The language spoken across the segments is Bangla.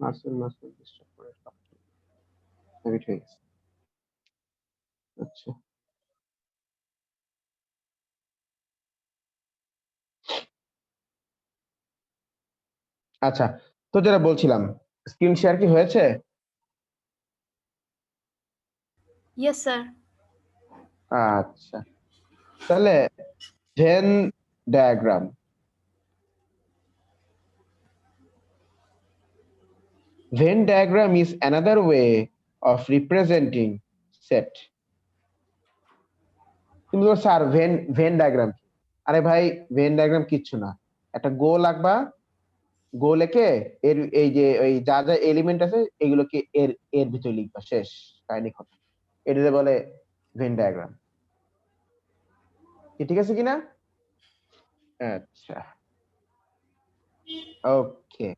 মাসুল ডিস্টার্ব করে সব হ্যাবিট হয়ে গেছে। আচ্ছা আচ্ছা, তো যেটা বলছিলাম, স্ক্রিন শেয়ার কি হয়েছে? Yes, sir. আচ্ছা, তাহলে when diagram, Venn diagram is another way of representing set. তুমি বলো স্যার ভেন ডায়াগ্রাম কি? আরে ভাই, ভেন ডায়াগ্রাম কিচ্ছু না, একটা গোল আঁকবা, গোল এঁকে এর এই যে ওই যা যা এলিমেন্ট আছে এগুলোকে এর এর ভিতরে লিখবা, শেষ কাহিনী খতম। এটাতে বলে ভেন ডায়াগ্রাম। ঠিক আছে কিনা? আচ্ছা okay,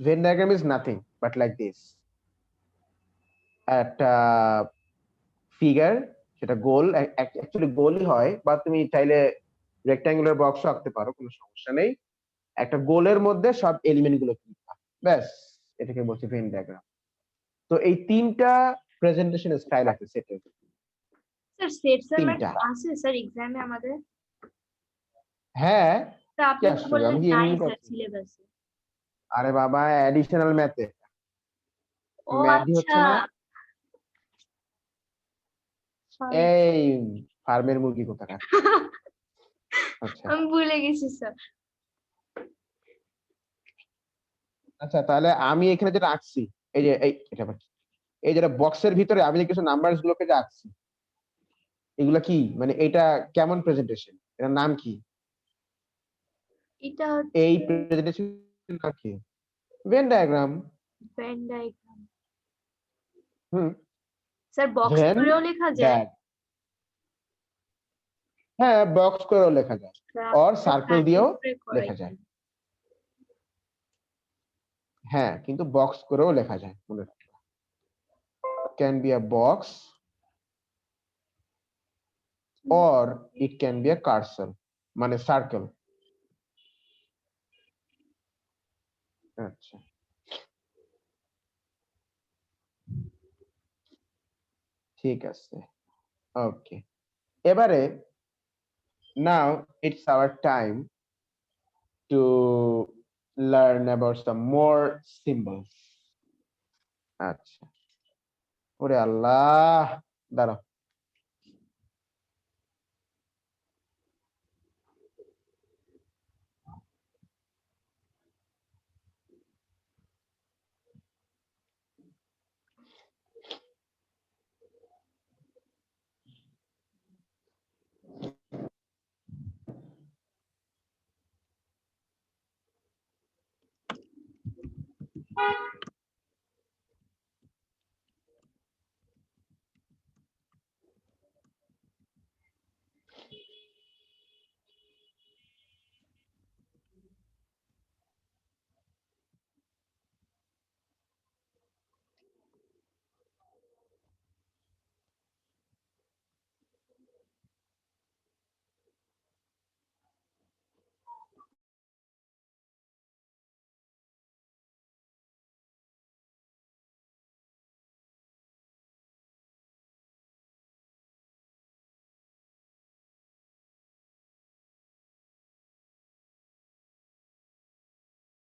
Venn diagram is nothing but like this, একটা ফিগার, সেটা গোল, অ্যাকচুয়ালি গোলই হয়, বা তুমি চাইলে রেক্ট্যাঙ্গুলার বক্সও আঁকতে পারো, কোনো সমস্যা নেই। একটা গোলের মধ্যে সব এলিমেন্ট গুলো লিখবা, ব্যাস, এটাকে বলছি ভেন ডায়াগ্রাম। তো এই তিনটা প্রেজেন্টেশন স্টাইল আছে সেটের, স্যার সেট ফরম্যাট তিনটা। আছে স্যার এক্সামে আমাদের? হ্যাঁ, তা কি আপনি তো আশ্চর্য, বললেন আমি কি নাই এমনি স্যার করছি? সিলেবাসে। আরে বাবা, অ্যাডিশনাল ম্যাথে ও ম্যাথই আচ্ছা, হচ্ছে না। সরি। এই ফার্মের মুরগি কোথাকার। আচ্ছা আমি ভুলে গেছি স্যার। আচ্ছা, তাহলে আমি এখানে যেটা আঁকছি, এই যে এটা আবার কি? এই যেটা বক্সের ভিতরে আমি যে কিছু নাম্বারস গুলোকে যে আঁকছি, এগুলা কি, মানে এটা কেমন প্রেজেন্টেশন, এটার নাম কি? এটা এই হচ্ছে প্রেজেন্টেশন নাম কি? Venn diagram. Venn diagram. হুম, স্যার বক্স ভেন করেও লেখা যায়? ডায়াগ্রাম, হ্যাঁ বক্স করেও লেখা যায়, স্যার অর আপনাদের সার্কেল দিয়েও প্র্যাকটিস করে লেখা করাইতেন। যায়। হ্যাঁ, কিন্তু বক্স করেও লেখা যায়, মনে রাখবা। Can be a box or it can be a cursor, মানে সার্কেল। আচ্ছা ঠিক আছে, ওকে। এবারে now it's our time to learn about some more symbols. আচ্ছা, ওরে আল্লাহ, দাঁড়াও।